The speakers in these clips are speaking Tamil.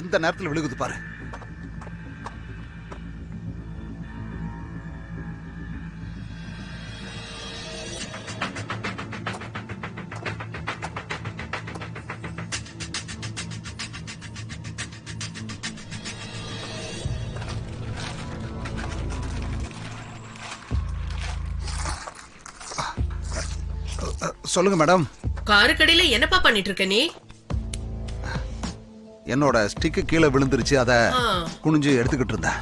எந்த நேரத்தில் விழுகுது பாரு. சொல்லுங்க மேடம். காரு கடையில என்னப்பா பண்ணிட்டு இருக்க நீ? என்னோட ஸ்டிக்கு கீழே விழுந்துருச்சு, அத குனிஞ்சு எடுத்துக்கிட்டு இருந்தேன்.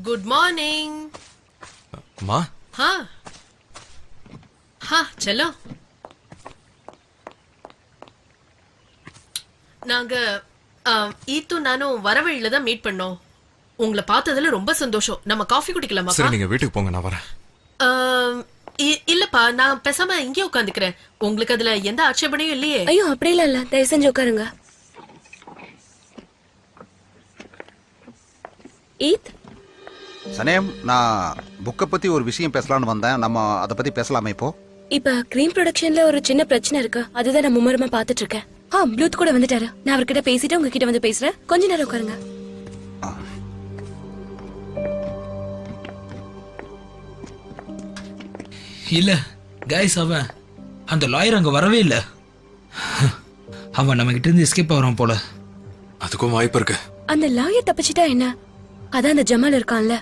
Good morning. அம்மா. செல்லோ, நாங்க ஈத்து நானும் வரவழியில தான் மீட் பண்ணோம். உங்களை பார்த்ததுல ரொம்ப சந்தோஷம். நம்ம காஃபி குடிக்கலாமா? சரி, நீங்க வீட்டுக்கு போங்க, நான் வரேன். இல்லப்பா, நான் பேசாம இங்கே உட்காந்துக்கிறேன். உங்களுக்கு அதுல எந்த ஆட்சேபனையும் இல்லையே? ஐயோ, அப்படிலாம் இல்ல. தயவு செஞ்சு உட்காருங்க. ஈத் சனேம், நான் புக்கை பத்தி ஒரு விஷயம் பேசலாம்னு வந்தேன். நம்ம அதை பத்தி பேசலாமே இப்போ? இப்ப கிரீம் ப்ரொடக்ஷன்ல ஒரு சின்ன பிரச்சனை இருக்கு. அதுதான் நான் மும்முரமா பாத்துட்டு இருக்கேன். ப்ளூத் கூட வந்துட்டாரு. நான் அவர்கிட்ட பேசிட்டு உங்ககிட்ட வந்து பேசுறேன். கொஞ்ச நேரம் உட்காருங்க. இல்ல கைஸ், அவன் அந்த லாயர் அங்க வரவே இல்ல. அவன் நம்ம கிட்ட இருந்து எஸ்கேப் ஆகுறான் போல. அதுக்கும் வாய்ப்பு இருக்கு. அந்த லாயர் தப்பிச்சிட்டா என்ன? அதான் அந்த ஜமால் இருக்கான்ல,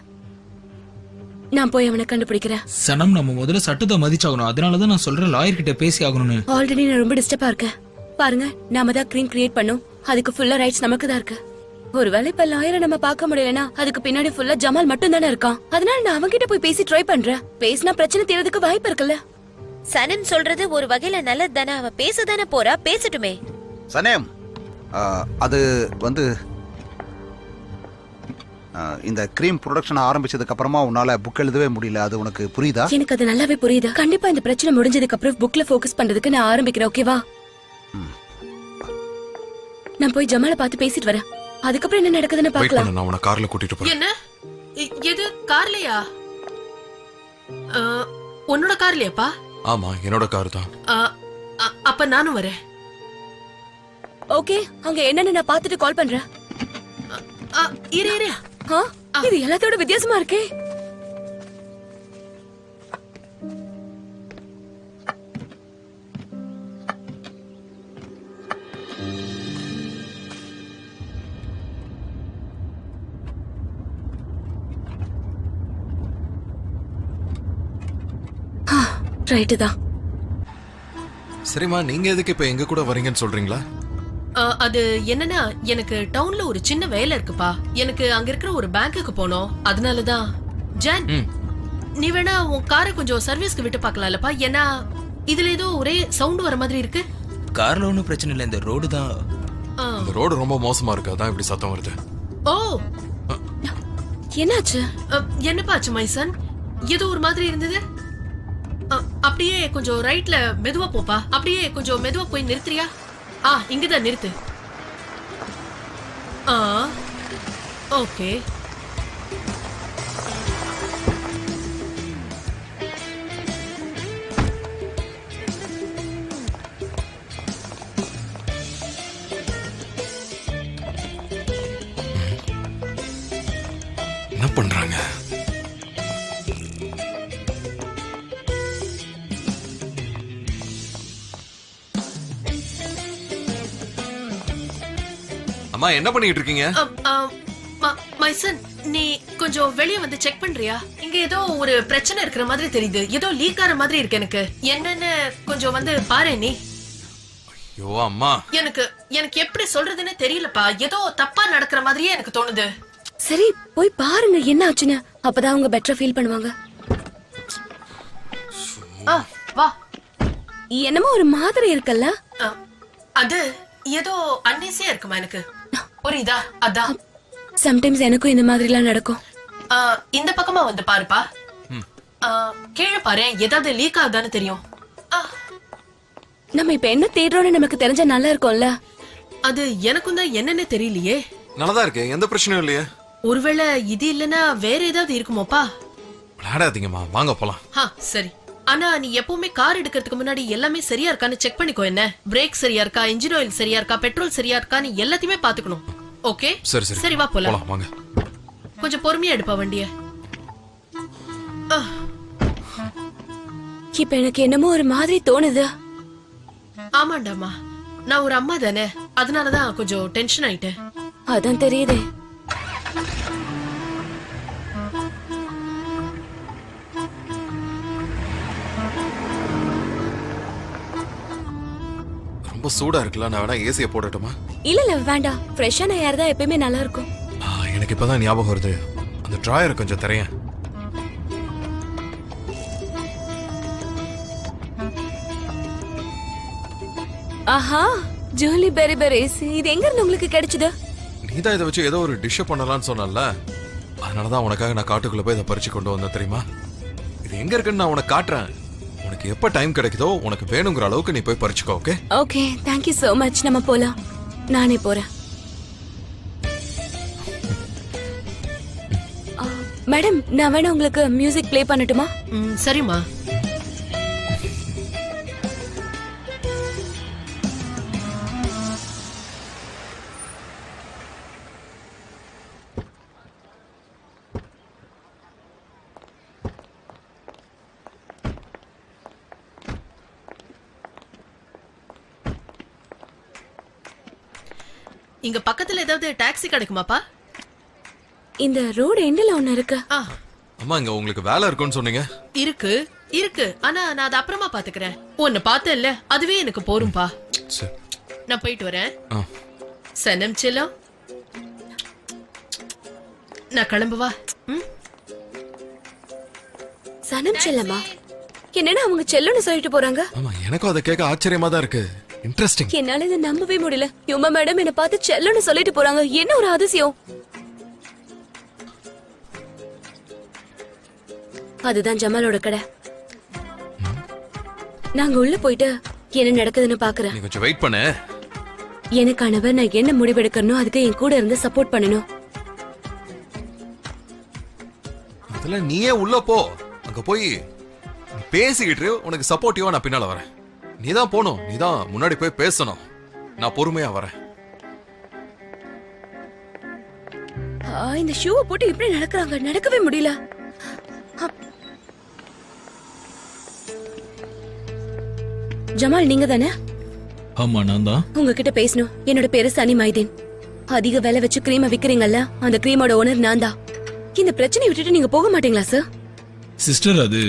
நான் போய் அவனை கண்டுபிடிக்கிறேன். சனம், நம்ம முதல்ல சட்டத்தை மதிச்சாகணும். அதனாலதான் நான் சொல்றேன், லாயர் கிட்ட பேசி ஆகணும்னு. ஆல்ரெடி நான் ரொம்ப டிஸ்டர்பா இருக்கேன். பாருங்க, நாம தான் கிரீம் கிரியேட் பண்ணோம். அதுக்கு ஃபுல்லா ரைட்ஸ் நமக்கு தான் இருக்கு. ஒருவேளை இப்ப லாயரை நம்ம பார்க்க முடியலனா அதுக்கு பின்னாடி ஃபுல்லா ஜமால் மட்டும் தானே இருக்கான். அதனால நான் அவன்கிட்ட போய் பேசி ட்ரை பண்றேன். பேசினா பிரச்சனை தீரதுக்கு வாய்ப்பு இருக்குல்ல. சனம் சொல்றது ஒரு வகையில நல்லது தானே. அவ பேசதானே போறா, பேசட்டுமே. சனேம், அது வந்து இந்த கிரீம் ப்ரொடக்ஷன் ஆரம்பிச்சதுக்கு அப்புறமா உன்னால புக் எழுதவே முடியல. அது உனக்கு புரியுதா? எனக்கு அது நல்லாவே புரியுது. கண்டிப்பா இந்த பிரச்சனை முடிஞ்சதுக்கு அப்புறம் புக்ல ஃபோக்கஸ் பண்றதுக்கு நான் ஆரம்பிக்கிறேன். ஓகேவா? நான் போய் ஜமால பார்த்து பேசிட்டு வரேன். அதுக்கப்புறம் என்ன நடக்குதுன்னு பார்க்கலாம். நான் உன்னை கார்ல கூட்டிட்டு போறேன். என்ன? எது கார்லயா? உன்னோட கார்லயாப்பா? ஆமா, என்னோட கார் தான். அப்ப நானும் வரேன். ஓகே, அங்க என்னன்னு நான் பார்த்துட்டு கால் பண்றேன். இரு இரு. இது எல்லாத்தோட வித்தியாசமா இருக்கே. ரைட்டு தான். சரிம்மா, நீங்க எதுக்கு இப்ப எங்க கூட வரீங்கன்னு சொல்றீங்களா? அது என்னன்னா, எனக்கு டவுன்ல ஒரு சின்ன வேலை இருக்குப்பா. எனக்கு அங்க இருக்கிற ஒரு பேங்க்குக்கு போனோம். அதனாலதான். ஜான், நீ வேணா உன் காரை கொஞ்சம் சர்வீஸ்க்கு விட்டு பார்க்கலாம்லப்பா. ஏன்னா இதுல ஏதோ ஒரே சவுண்ட் வர மாதிரி இருக்கு. கார்ல ஒன்னும் பிரச்சனை இல்ல, இந்த ரோடு தான். இந்த ரோடு ரொம்ப மோசமா இருக்கு, அதான் இப்படி சத்தம் வருது. ஓ, என்னாச்சு? என்னப்பா ஆச்சு மைசன்? ஏதோ ஒரு மாதிரி இருந்தது. அப்படியே கொஞ்சம் ரைட்ல மெதுவா போப்பா. அப்படியே கொஞ்சம் மெதுவா போய் நிறுத்துறியா? இங்கதான் நிறுத்து. ஓகே. என்ன பண்றாங்க? அம்மா, என்ன பண்ணிட்டு இருக்கீங்க? மைசன், நீ கொஞ்சம் வெளியே வந்து செக் பண்றியா? இங்க ஏதோ ஒரு பிரச்சனை இருக்கிற மாதிரி தெரியுது. ஏதோ லீக் ஆற மாதிரி இருக்கு. எனக்கு என்னன்னு கொஞ்சம் வந்து பாரு நீ. ஐயோ அம்மா, எனக்கு எப்படி சொல்றதுன்னு தெரியலப்பா. ஏதோ தப்பா நடக்கிற மாதிரியே எனக்கு தோணுது. சரி, போய் பாருங்க என்ன ஆச்சுன்னு. அப்பதான் அவங்க பெட்டரா ஃபீல் பண்ணுவாங்க. வா. என்னமோ ஒரு மாதிரி இருக்குல்ல. அது ஏதோ அன்னீசியா இருக்குமா எனக்கு. புரியுதா? அதான். சம்டைம்ஸ் எனக்கும் இந்த மாதிரி எல்லாம் நடக்கும். இந்த பக்கமா வந்து பாருப்பா. கீழே பாரு, ஏதாவது லீக் ஆகுதான்னு தெரியும். நம்ம இப்ப என்ன தேடுறோம்னு நமக்கு தெரிஞ்சா நல்லா இருக்கும்ல. அது எனக்கும் தான் என்னன்னு தெரியலையே. நல்லதா இருக்கு, எந்த பிரச்சனையும் இல்லையே. ஒருவேளை இது இல்லனா வேற ஏதாவது இருக்குமோப்பா? விளையாடாதீங்கம்மா வாங்க போலாம். சரி. ஆனா நீ எப்பவுமே கார் எடுக்கிறதுக்கு முன்னாடி எல்லாமே சரியா இருக்கான்னு செக் பண்ணிக்கோ. என்ன பிரேக் சரியா இருக்கா, இன்ஜின் ஆயில் சரியா இருக்கா, பெட்ரோல் சரியா இருக்கான்னு எல்லாத்தையுமே பாத்துக்கணும். ஓகே சரி சரி சரி, வா போலாம். போலாம் வாங்க. கொஞ்சம் பொறுமையா எடுப்பா வண்டிய. இப்ப எனக்கு என்னமோ ஒரு மாதிரி தோணுது. ஆமாண்டாமா, நான் ஒரு அம்மா தானே, அதனாலதான் கொஞ்சம் டென்ஷன் ஆயிட்டேன். அதான் தெரியுதே. ரொம்ப சூடா இருக்குல்ல, நான் வேணா ஏசியை போடட்டுமா? இல்ல வேண்டாம், ஃப்ரெஷ்ஷான ஏர் தான் எப்பயுமே நல்லா இருக்கும். எனக்கு இப்பதான் ஞாபகம் வருது, அந்த டிராயர் கொஞ்சம் தரையேன். ஆஹா, ஜூலி பெரி பெரிஸ், இது எங்க இருந்து உங்களுக்கு கிடைச்சது? நீதான் இதை வச்சு ஏதோ ஒரு டிஷ் பண்ணலாம்னு சொன்னல, அதனாலதான் உனக்காக நான் காட்டுக்குள்ள போய் இதை பறிச்சு கொண்டு வந்தேன் தெரியுமா. இது எங்க இருக்குன்னு நான் உனக்கு காட்டுறேன். உனக்கு எப்ப டைம் கிடைக்குதோ உனக்கு வேணுங்கிற அளவுக்கு நீ போய் பறிச்சுக்கோ. Okay okay, thank you so much. நம்ம போலாம். நானே போறேன். மேடம், நான் வேணா உங்களுக்கு மியூசிக் ப்ளே பண்ணட்டுமா? சரிம்மா. இங்க பக்கத்துல ஏதாவது டாக்ஸி கிடைக்குமாப்பா? இந்த ரோடு எண்ட்ல ஒண்ணு இருக்கு. அம்மா, இங்க உங்களுக்கு வேலை இருக்குன்னு சொன்னீங்க. இருக்கு இருக்கு, ஆனா நான் அதை அப்புறமா பாத்துக்கிறேன். உன்னை பார்த்தேன்ல, அதுவே எனக்கு போரும்பா. சரி, நான் போயிட்டு வரேன். ஆ. சனம் செல்லம், நான் கிளம்புவா. சனம் செல்லமா? என்னன்னா அவங்க செல்லன்னு சொல்லிட்டு போறாங்க. ஆமா, எனக்கும் அதை கேட்க ஆச்சரியமா தான் இருக்கு. இன்ட்ரெஸ்டிங். என்னால இதை நம்பவே முடியல. யுமா மேடம் என்ன பார்த்து செல்லன்னு சொல்லிட்டு போறாங்க. என்ன ஒரு அதிசயம். அதுதான் ஜமாலோட கடை. நாங்க உள்ள போயிட்டு என்ன நடக்குதுன்னு பாக்குறேன். நீ கொஞ்சம் வெயிட் பண்ணு. எனக்கானவர் நான் என்ன முடிவெடுக்கணும், அதுக்கு என் கூட இருந்து சப்போர்ட் பண்ணணும். அதுல நீயே உள்ள போ. அங்க போய் பேசிக்கிட்டு உனக்கு சப்போர்ட்டிவா நான் பின்னால வரேன். நீதான் போணும், நீதான் முன்னாடி போய் பேசணும். நான் பொறுமையா வரேன். இந்த ஷூவை போட்டு இப்படி நடக்கிறாங்க, நடக்கவே முடியல. ஜமால், நீங்க தானே? ஆமா, நான் தான். உங்ககிட்ட பேசணும். என்னோட பேரு சனி மைதீன். அதிக விலை வச்சு கிரீமை விக்கிறீங்கல்ல, அந்த கிரீமோட ஓனர் நான் தான். இந்த பிரச்சனையை விட்டுட்டு நீங்க போக மாட்டீங்களா சார்? சிஸ்டர், அது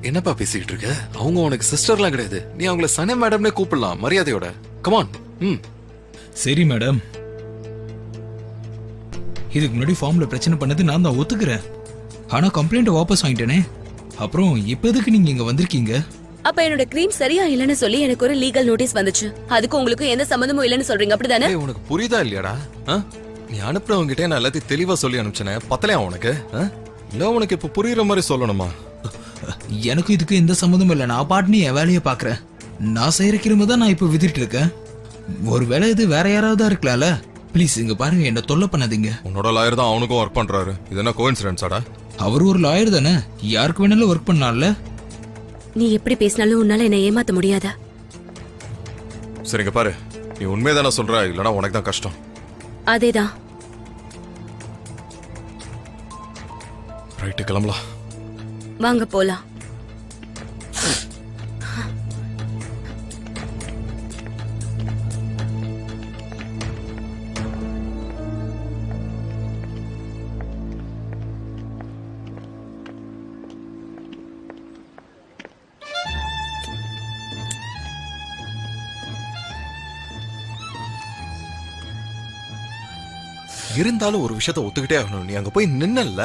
என்னப்பா பேசிக்கிட்டு இருக்க? அவங்க உனக்கு சிஸ்டர்லாம் கிடையாது. நீ அவங்கள சனி மேடம்னே கூப்பிடலாம் மரியாதையோட. கமான். சரி மேடம். இதுக்கு முன்னாடி ஃபார்ம்ல பிரச்சனை பண்ணது நான் தான், ஒத்துக்கிறேன். ஆனா கம்ப்ளைண்ட் வாபஸ் வாங்கிட்டேனே. அப்புறம் இப்ப எதுக்கு நீங்க இங்க வந்திருக்கீங்க? அப்ப என்னோட கிரீம் சரியா இல்லன்னு சொல்லி எனக்கு ஒரு லீகல் நோட்டீஸ் வந்துச்சு. அதுக்கு உங்களுக்கு எந்த சம்பந்தமும் இல்லன்னு சொல்றீங்க, அப்படிதானே? உனக்கு புரியுதா இல்லையாடா? நீ அனுப்புறவங்க கிட்டே நான் எல்லாத்தையும் தெளிவா சொல்லி அனுப்பிச்சேனே, பத்தலையா உனக்கு? இல்ல உனக்கு இப்ப புரியுற மாதிரி சொல்லணுமா? எனக்கு இதுக்கு எந்த சம்மந்தமும் இல்ல. நான் பாட்டுன்னு என் வேலையை பாக்குறேன். நான் செய்யற கிருமி தான் நான் இப்ப விதிட்டு இருக்கேன். ஒருவேளை இது வேற யாராவது இருக்கலாம்ல. ப்ளீஸ் இங்க பாருங்க, என்ன தொல்லை பண்ணாதீங்க. உன்னோட லாயர் தான் அவனுக்கும் ஒர்க் பண்றாரு. இது என்ன கோஇன்சிடென்ஸாடா? அவர் ஒரு லாயர் தானே, யாருக்கு வேணாலும் ஒர்க் பண்ணலாம்ல. நீ எப்படி பேசினாலும் உன்னால என்ன ஏமாத்த முடியாதா? சரிங்க பாரு, நீ உண்மைதானே சொல்ற, இல்லனா உனக்கு தான் கஷ்டம். அதேதான். ரைட்டு, கிளம்பலாம். வாங்க போலாம். இருந்தாலும் ஒரு விஷயத்த ஒத்துக்கிட்டே ஆகணும். நீ அங்க போய் நின்னல்ல,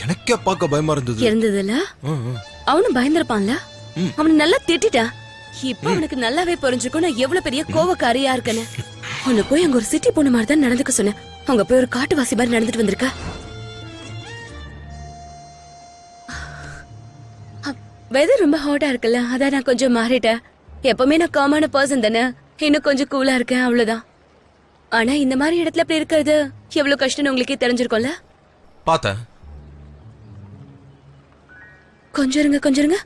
எனக்கே பார்க்க பயமா இருந்தது. இருந்ததுல அவனும் பயந்துருப்பான்ல. அவனை நல்லா திட்டா. இப்ப அவனுக்கு நல்லாவே புரிஞ்சுக்கும் நான் எவ்வளவு பெரிய கோவக்காரியா இருக்கேன்னு. உன்னை போய் அங்க ஒரு சிட்டி பொண்ணு மாதிரி தான் நடந்துக்க சொன்னேன். அங்க போய் ஒரு காட்டுவாசி மாதிரி நடந்துட்டு வந்திருக்க. வெதர் ரொம்ப ஹாட்டா இருக்குல்ல, அதான் நான் கொஞ்சம் மாறிட்டேன். எப்பவுமே நான் காமான பர்சன் தானே, இன்னும் கொஞ்சம் கூலா இருக்கேன், அவ்வளவுதான். ஆனா இந்த மாதிரி இடத்துல அப்படி இருக்கிறது எவ்வளவு கஷ்டம்னு உங்களுக்கே தெரிஞ்சிருக்கும்ல. பார்த்தேன். கொஞ்சம் இருங்க கொஞ்சம் இருங்க.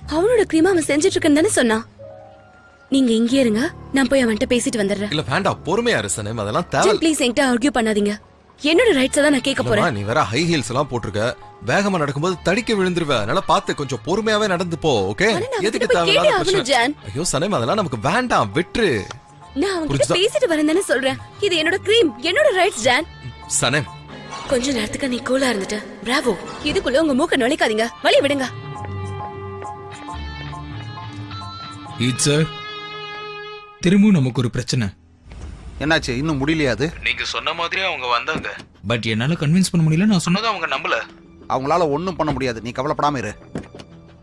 அவனோட க்ரீம் அவன் செஞ்சுட்டு இருக்கேன்னு தானே சொன்னான். நீங்க இங்கே இருங்க, நான் போய் அவன்கிட்ட பேசிட்டு வந்துடுறேன். இல்ல வேண்டாம், பொறுமையா இரு சனேம், அதெல்லாம் தேவை. ப்ளீஸ் என்கிட்ட ஆர்கியூ பண்ணாதீங்க. என்னோட ரைட்ஸ் தான் நான் கேட்க போறேன். இல்லம்மா, நீ வேற ஹை ஹீல்ஸ் எல்லாம் போட்டிருக்க, வேகமா நடக்கும்போது தடிக்க விழுந்துருவ. அதனால பார்த்து கொஞ்சம் பொறுமையாவே நடந்து போ, ஓகே? ஆனா நான் எதுக்கு அவன்கிட்ட போய் தேவையில்லாத கேட்டே ஆகணும், பிரச்சனை? ஜான். ஐயோ சனேம், அதெல்லாம் நமக்கு வேண்டாம், விட்டுரு. நான் அவன்கிட்ட புரிஞ்சுதா? பேசிட்டு வரேன் தானே சொல்றேன். இது என்னோட க்ரீம், என்னோட ரைட்ஸ் ஜான். சனேம், கொஞ்ச நேரத்துக்கு நீ கூலா இருந்துட்ட. பிராவோ. இதுக்குள்ள உங்க மூக்க நுழைக்காதீங்க, வழி விடுங்க. இட்ஸ் திரும்பவும் நமக்கு ஒரு பிரச்சனை. என்னாச்சு, இன்னும் முடியலையா அது? நீங்க சொன்ன மாதிரியே அவங்க வந்தாங்க, பட் என்னால கன்வின்ஸ் பண்ண முடியல. நான் சொன்னதை அவங்க நம்பல. அவங்களால ஒன்றும் பண்ண முடியாது, நீ கவலைப்படாம இரு.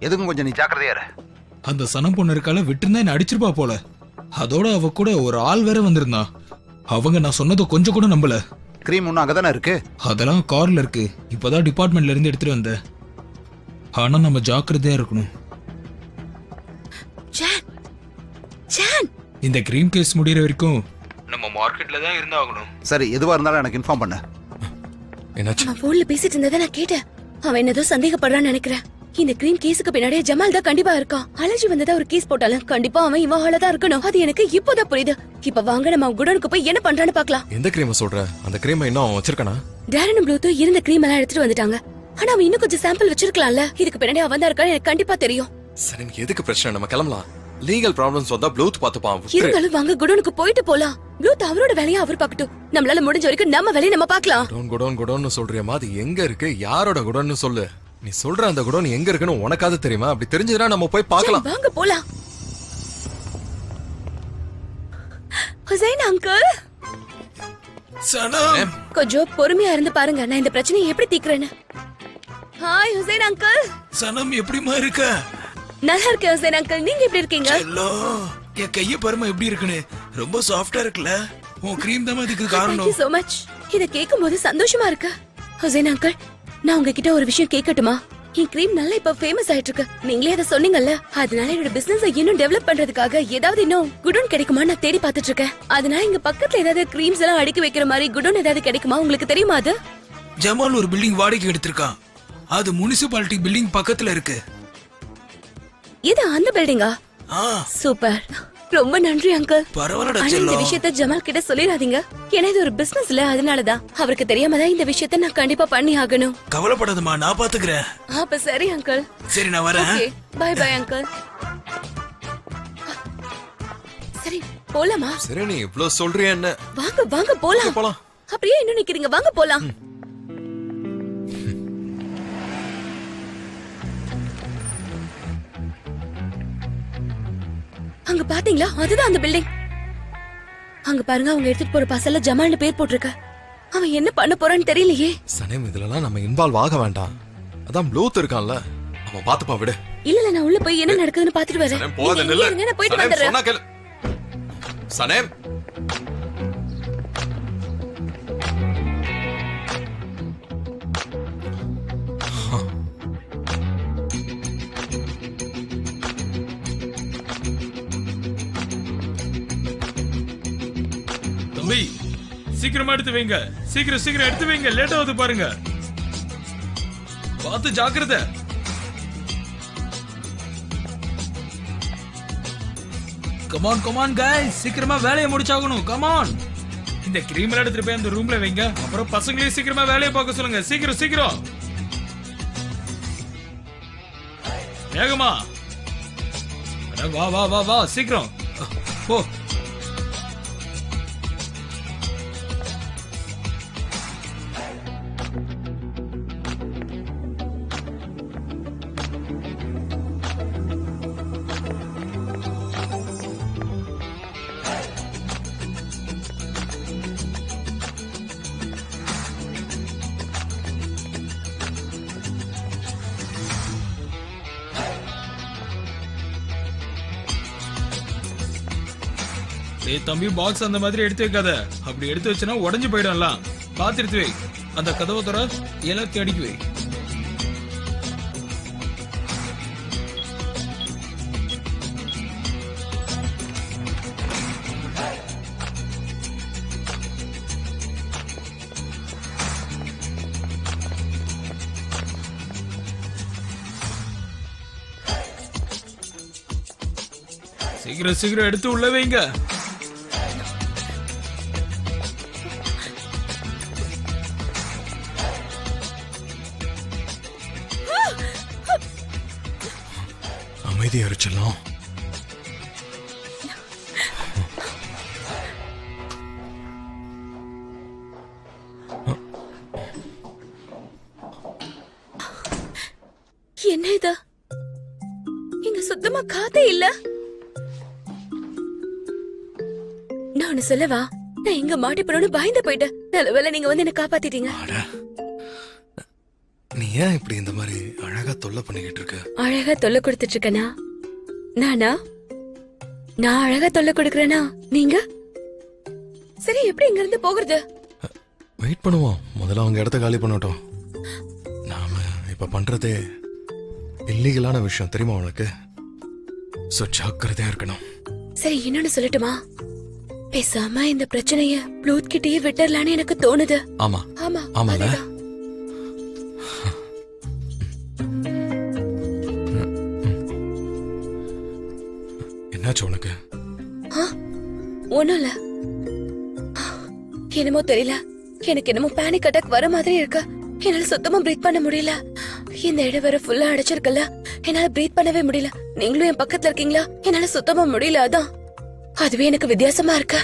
எதுக்கும் கொஞ்சம் நீ ஜாக்கிரதையா இரு. அந்த சனம் பொண்ணு இருக்கால, விட்டுருந்தா என்ன அடிச்சிருப்பா போல. அதோட அவ கூட ஒரு ஆள் வேற வந்திருந்தான். அவங்க நான் சொன்னதை கொஞ்சம் கூட நம்பல. க்ரீம் ஒன்றும் அங்கே தானே இருக்கு. அதெல்லாம் கார்ல இருக்கு, இப்பதான் டிபார்ட்மெண்ட்ல இருந்து எடுத்துட்டு வந்தேன். ஆனா நம்ம ஜாக்கிரதையா இருக்கணும். John, John. இந்த கிரீம் கேஸ் முடியற வரைக்கும் நம்ம மார்க்கெட்ல தான் இருந்தாகணும். சரி, எதுவா இருந்தாலும் எனக்கு இன்ஃபார்ம் பண்ணு. என்னாச்சு? அவன் போன்ல பேசிட்டு இருந்ததை நான் கேட்டேன். அவன் என்னதோ சந்தேகப்படுறான்னு நினைக்கிறேன். இந்த கிரீம் கேஸுக்கு பின்னாடியே ஜமால் தான் கண்டிப்பா இருக்கான். அலர்ஜி வந்ததா ஒரு கேஸ் போட்டாலும் கண்டிப்பா அவன் இவன் ஹால தான் இருக்கணும். அது எனக்கு இப்போதான் புரியுது. இப்ப வாங்க நம்ம குடோனுக்கு போய் என்ன பண்றான்னு பாக்கலாம். எந்த கிரீம் சொல்ற? அந்த கிரீம் இன்னும் அவன் வச்சிருக்கானா? டேரன் ப்ளூத்து இருந்த கிரீம் எல்லாம் எடுத்துட்டு வந்துட்டாங்க. ஆனா அவன் இன்னும் கொஞ்சம் சாம்பிள் வச்சிருக்கலாம்ல. இதுக்கு பின்னாடி அவன் தான் இருக்கான்னு எனக்கு கண்டிப்பா தெரியும். சரி, எதுக்கு பிரச்சனை? நம்ம கிளம்பலாம். லீகல் ப்ராப்ளம்ஸ் வந்தா ப்ளூத் பாத்துப்பான். இருந்தாலும் வாங்க குடோனுக்கு போயிட்டு போலாம். ப்ளூத் அவரோட வேலையை அவர் பாக்கட்டும். நம்மளால முடிஞ்ச வரைக்கும் நம்ம வேலையை நம்ம பாக்கலாம். குடோன் சொல்றியம்மா, அது எங்க இருக்கு? யாரோட குடோன்னு சொல்லு. நீ சொல்ற அந்த குடோன் எங்க இருக்குன்னு உனக்காவது தெரியுமா? அப்படி தெரிஞ்சதுன்னா நம்ம போய் பார்க்கலாம். வாங்க போலாம். ஹுசைன் அங்கிள், சனம், கொஞ்சம் பொறுமையா இருந்து பாருங்க, நான் இந்த பிரச்சனையை எப்படி தீக்குறேன்னு. Hi Hussain uncle. சனம் எப்படிமா இருக்க? நல்லா இருக்கேன் ஹுசைன் அங்கிள், நீங்க எப்படி இருக்கீங்க? செல்லோ, என் கைய பாருமா எப்படி இருக்குன்னு. ரொம்ப சாஃப்டா இருக்குல்ல? உன் கிரீம் தான் இதுக்கு Thank காரணம். you so much. இத கேட்கும்போது சந்தோஷமா இருக்கு. ஹுசைன் அங்கிள், நான் உங்ககிட்ட ஒரு விஷயம் கேட்கட்டுமா? என் கிரீம் நல்லா இப்ப ஃபேமஸ் ஆயிட்டு இருக்கு. நீங்களே அதை சொன்னீங்கல்ல. அதனால என்னோட பிசினஸ் இன்னும் டெவலப் பண்றதுக்காக ஏதாவது இன்னும் குடோன் கிடைக்குமா நான் தேடி பார்த்துட்டு இருக்கேன். அதனால இங்க பக்கத்துல ஏதாவது கிரீம்ஸ் எல்லாம் அடுக்கி வைக்கிற மாதிரி குடோன் ஏதாவது கிடைக்குமா? உங்களுக்கு தெரியுமா அது? ஜமால் ஒரு பில்டிங் வாடகைக்கு எடுத்திருக்கான். அது முனிசிபாலிட்டி பில்டிங் பக்கத்துல இருக்கு. இது அந்த பில்டிங்கா? சூப்பர், ரொம்ப நன்றி அங்கிள். பரவாயில்லடா ஆனா இந்த செல்லம். விஷயத்த ஜமால் கிட்ட சொல்லிடாதீங்க. ஏன்னா இது ஒரு பிசினஸ்ல, அதனாலதான். அவருக்கு தெரியாம தான் இந்த விஷயத்த நான் கண்டிப்பா பண்ணி ஆகணும். கவலைப்படாதம்மா, நான் பாத்துக்கிறேன். அப்ப சரி அங்கிள். சரி, நான் வரேன். Okay, bye bye uncle. சரி போலாமா? சரி, நீ இவ்ளோ சொல்றியா என்ன? வாங்க வாங்க போலாம். போலாம். அப்படியே இன்னும் நிக்கிறீங்க, வாங்க போலாம். அங்க பாத்தீங்களா, அதுதான் அந்த பில்டிங். அங்க பாருங்க, அவங்க எடுத்துட்டு போற பசல்ல ஜமால்னு பேர் போட்டிருக்க. அவன் என்ன பண்ண போறான்னு தெரியலையே. சனேம், இதுலலாம் நம்ம இன்வால்வ் ஆக வேண்டாம். அதான் ப்ளூத் இருக்கான்ல, அவன் பாத்துப்பா, விடு. இல்ல நான் உள்ள போய் என்ன நடக்குதுன்னு பாத்துட்டு வரேன். சனேம், போகாத, நீங்க நில்லு. இங்கே இருங்க, நான் போயிட்டு சனேம், வந்துடுறேன். சொன்னா கேளு. சனேம், தம்பி, சீக்கிரமா எடுத்து வைங்க. சீக்கிரம் எடுத்து வைங்க, லேட் ஆகுது பாருங்க. பார்த்து ஜாக்கிரதை. கமான் கமான் गाइस, சீக்கிரமா வேலையை முடிச்சாகணும். கமான், இந்த கிரீம் எல்லாம் எடுத்துட்டு போய் அந்த ரூம்ல வைங்க. அப்புறம் பசங்களையும் சீக்கிரமா வேலையை பார்க்க சொல்லுங்க. சீக்கிரம் வேகமா. அட வா வா வா வா, சீக்கிரம் போ. ஏய் தம்பி, பாக்ஸ் அந்த மாதிரி எடுத்து வைக்காத. அப்படி எடுத்து வச்சனா உடைஞ்சு போயிடும்ல. பாத்து எடுத்து வை. அந்த கதவை தர எல்லாத்தையும் அடிக்கி வை. சீக்கிரம் சீக்கிரம் எடுத்து உள்ள வைங்க. அமைதியா இருச்சலாம். என்ன இது? இங்க சுத்தமா காத்தே இல்ல. நான் ஒண்ணு சொல்லவா? நான் எங்க மாட்டிப்பணும்னு பயந்து போயிட்டேன். நல்லவேளை நீங்க வந்து என்ன காப்பாத்திட்டீங்க. அட, நீ ஏன் இப்படி இந்த மாதிரி அழகா தொல்லை பண்ணிக்கிட்டு இருக்க? அழகா தொல்லை கொடுத்துட்டு இருக்கனா? நானா? நான் அழகா தொல்லை கொடுக்கறேனா? நீங்க? சரி, எப்படி இங்க இருந்து போகிறது? வெயிட் பண்ணுவோம். முதல்ல அவங்க இடத்த காலி பண்ணட்டும். நாம இப்ப பண்றதே இல்லீகலான விஷயம், தெரியுமா உனக்கு? சோ ஜாக்கிரதையா இருக்கணும். சரி, இன்னொன்னு சொல்லட்டுமா? பேசாம இந்த பிரச்சனைய ப்ளூத் கிட்டயே விட்டுறலான்னு எனக்கு தோணுது. ஆமா ஆமா, ஆமால. அதுதான். என்னாச்சு உனக்கு? ஒண்ணும் இல்ல. என்னமோ தெரியல, எனக்கு என்னமோ பேனிக் அட்டாக் வர மாதிரி இருக்கு. என்னால சுத்தமா பிரீத் பண்ண முடியல. இந்த இடம் வேற ஃபுல்லா அடைச்சிருக்கல, என்னால பிரீத் பண்ணவே முடியல. நீங்களும் என் பக்கத்துல இருக்கீங்களா? என்னால சுத்தமா முடியல. அதான் அதுவே எனக்கு வித்தியாசமா இருக்கு.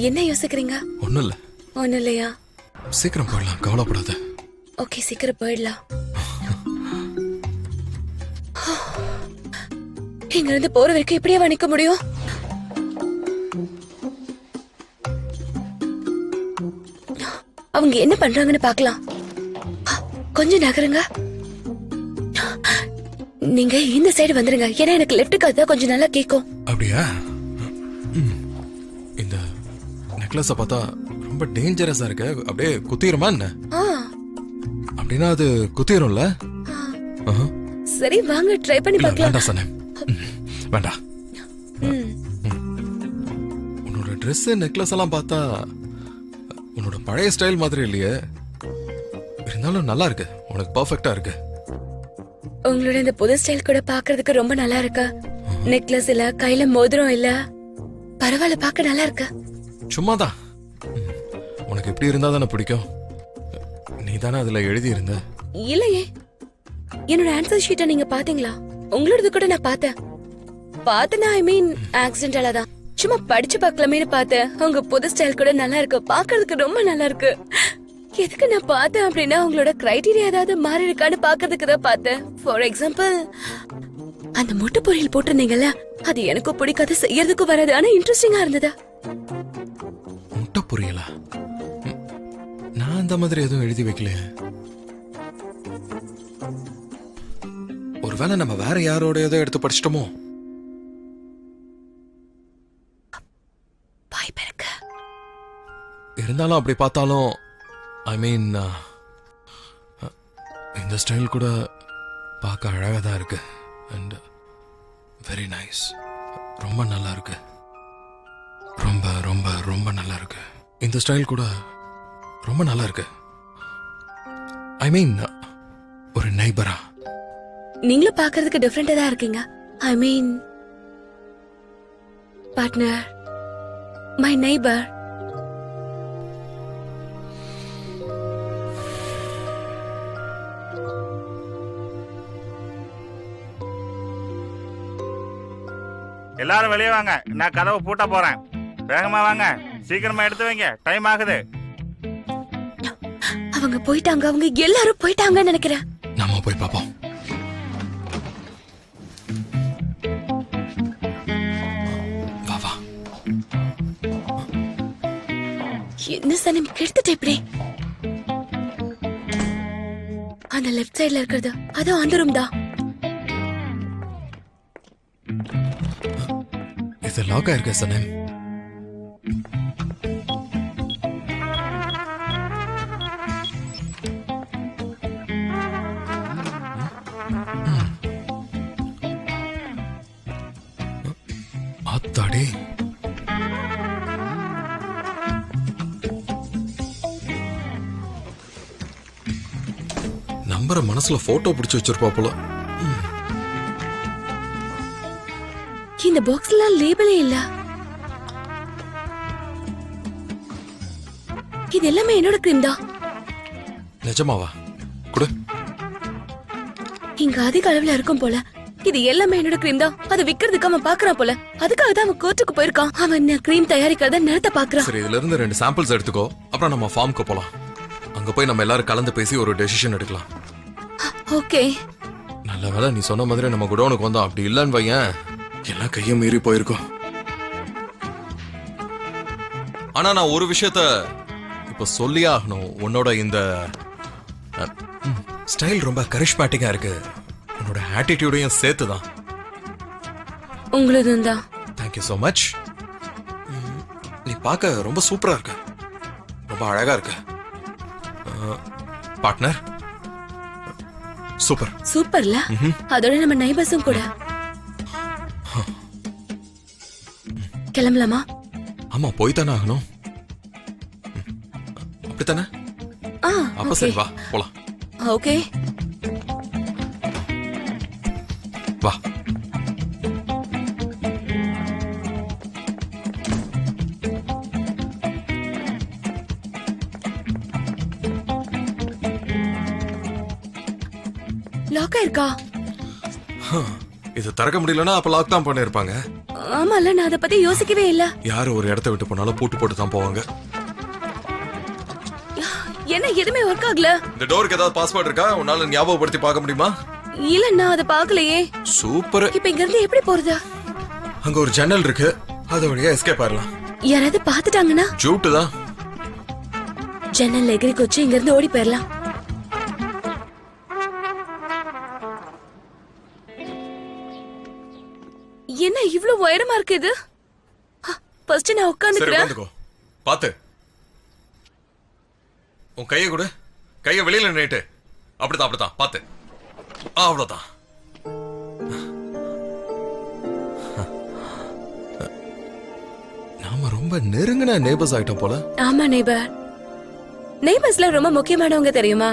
என்ன யோசிக்கிறீங்க? ஒண்ணும் இல்ல. ஒண்ணும் இல்லையா? சீக்கிரம் போயிடலாம், கவலைப்படாத. ஓகே, சீக்கிரம் போயிடலாம். இங்க இருந்து போற வரைக்கும் இப்படியே நிக்க முடியும்? அவங்க என்ன பண்றாங்கன்னு பாக்கலாம். கொஞ்சம் நகருங்க. நீங்க இந்த சைடு வந்துருங்க, ஏன்னா எனக்கு லெஃப்ட் காது கொஞ்சம் நல்லா கேக்கும். அப்படியா? இந்த நெக்லஸ பார்த்தா ரொம்ப டேஞ்சரஸா இருக்கு. அப்படியே குத்திருமா என்ன? ஆ, அப்படின்னா அது குத்திரும்ல? ஆஹா. சரி, வாங்க ட்ரை பண்ணி இல்ல, பார்க்கலாம். வேண்டாம் சனே. வேண்டாம். ம். உன்னோட ட்ரெஸ் நெக்லஸ் எல்லாம் பார்த்தா உன்னோட பழைய ஸ்டைல் மாதிரி இல்லையே. இருந்தாலும் நல்லா இருக்கு, உனக்கு பர்ஃபெக்ட்டா இருக்கு. உங்களோட இந்த புது ஸ்டைல் கூட பாக்குறதுக்கு ரொம்ப நல்லா இருக்கு. நெக்லஸ் இல்ல, கையில மோதிரம் இல்ல, பரவாயில்ல, பாக்க நல்லா இருக்கு. சும்மாதான். உனக்கு எப்படி இருந்தா தானே பிடிக்கும்? நீ தானே அதுல எழுதி இருந்த. இல்லையே, என்னோட ஆன்சர் ஷீட்டை நீங்க பாத்தீங்களா? உங்களோடது கூட நான் பார்த்தேன். பார்த்தேன்னா ஐ மீன் ஆக்சிடென்டலா தான், சும்மா படிச்சு பார்க்கலாமேன்னு பார்த்தேன். உங்க புது ஸ்டைல் கூட நல்லா இருக்கு, பாக்குறதுக்கு ரொம்ப நல்லா இருக்கு. எதுக்கு நான் பார்த்தேன் அப்படின்னா, உங்களோட கிரைட்டீரியா ஏதாவது மாறி இருக்கான்னு பாக்குறதுக்கு தான் பார்த்தேன். ஃபார் எக்ஸாம்பிள், அந்த முட்டை பொரியல் போட்டிருந்தீங்கல்ல, அது எனக்கும் பிடிக்காது, செய்யறதுக்கும் வராது, ஆனா இன்ட்ரெஸ்டிங்கா இருந்தது. முட்டை புரியலா? நான் அந்த மாதிரி எதுவும் எழுதி வைக்கலையே. ஒருவேளை நம்ம வேற யாரோட ஏதோ எடுத்து படிச்சிட்டோமோ? வாய்ப்பு இருக்கு. இருந்தாலும் அப்படி பார்த்தாலும் ஐ மீன் இந்த ஸ்டைல் கூட பார்க்க அழகா தான் இருக்கு. And very nice. ரொம்ப நல்லா இருக்கு. ரொம்ப ரொம்ப ரொம்ப நல்லா இருக்கு. இந்த ஸ்டைல் கூட ரொம்ப நல்லா இருக்கு. ஐ மீன் ஒரு நைபரா. நீங்களும் பாக்குறதுக்கு டிஃபரெண்டா தான் இருக்கீங்க. ஐ மீன் பார்ட்னர், மை நெய்பர். எல்லாரும் வெளியே வாங்க, நான் கதவை பூட்ட போறேன். வேகமா வாங்க, சீக்கிரமா எடுத்து வைங்க, டைம் ஆகுது. அவங்க போயிட்டாங்க, அவங்க எல்லாரும் போயிட்டாங்கன்னு நினைக்கிறேன். நாம போய் பாப்போம். வா வா. என்ன சனம் கெடுத்துட்டு இப்படி? அந்த லெஃப்ட் சைடுல இருக்கிறது அதுவும் அந்த ரூம் தான். இது லாக் ஆயிருக்க சனன். ஆத்தாடி. நம்பரை மனசுல போட்டோ பிடிச்சு வச்சிருப்பா போல. இந்த பாக்ஸ்ல லேபிளே இல்ல. இது எல்லாமே என்னோட கிரீம் தான். நிஜமாவா? குடு. இங்க அதிக அளவுல இருக்கும் போல. இது எல்லாமே என்னோட கிரீம் தான். அதை விக்கிறதுக்கு அவன் பாக்குறான் போல. அதுக்காக தான் அவன் கோர்ட்டுக்கு போயிருக்கான். அவன் கிரீம் தயாரிக்கிறத நிறுத்த பாக்குறான். சரி, இதுல இருந்து 2 சாம்பிள்ஸ் எடுத்துக்கோ. அப்புறம் நம்ம ஃபார்முக்கு போலாம். அங்க போய் நம்ம எல்லாரும் கலந்து பேசி ஒரு டெசிஷன் எடுக்கலாம். ஓகே. நல்ல வேளை நீ சொன்ன மாதிரி நம்ம குடோனுக்கு வந்தோம். அப்படி இல்லன்னு வையன், எல்லாம் கையை மீறி போயிருக்கோம். ஆனா நான் ஒரு விஷயத்த இப்ப சொல்லியே ஆகணும். உன்னோட இந்த ஸ்டைல் ரொம்ப கரிஷ்மேட்டிக்கா இருக்கு. உன்னோட ஆட்டிடியூடையும் சேர்த்துதான். உங்களதும் தான். Thank you so much. நீ பார்க்க ரொம்ப சூப்பரா இருக்க, ரொம்ப அழகா இருக்க. Partner super. சூப்பர்ல. அதோட நம்ம நைபர்ஸும் கூட. கிளம்பலாமா? ஆமா, போய் தானே ஆகணும். அப்படித்தானே? அப்ப சரி, வா போலாம். ஓகே. வா. லாக் ஆயிருக்கா? இது திறக்க முடியலன்னா அப்ப லாக் தான் பண்ணிருப்பாங்க. ஆமால, நான் அதை பத்தி யோசிக்கவே இல்ல. யாரு ஒரு இடத்த விட்டு போனாலும் பூட்டு போட்டு தான் போவாங்க. என்ன எதுவுமே ஒர்க் ஆகல? இந்த டோருக்கு ஏதாவது பாஸ்வேர்ட் இருக்கா? உன்னால ஞாபகப்படுத்தி பார்க்க முடியுமா? இல்ல, நான் அதை பார்க்கலையே. சூப்பர். இப்ப இங்க இருந்து எப்படி போறது? அங்க ஒரு ஜன்னல் இருக்கு, அது வழியா எஸ்கேப் ஆயிடலாம். யாராவது பாத்துட்டாங்கன்னா? ஜூட்டு தான். ஜன்னல் எகிரி கொச்சு இங்க இருந்து ஓடி போயிடலாம். என்ன இவ்ளோ உயரமா இருக்கு இது? ஃபர்ஸ்ட் நான் சரி, உட்கார்ந்துக்கிறேன். உட்காந்துக்கோ. பாத்து, உன் கையை கொடு. கையை வெளியில நீட்டு. அப்படித்தான், அப்படித்தான். பாத்து. அவ்வளவுதான். நாம ரொம்ப நெருங்கின நேபர்ஸ் ஆயிட்டோம் போல. ஆமா நெய்பர். நெய்பர்ஸ்ல ரொம்ப முக்கியமானவங்க தெரியுமா?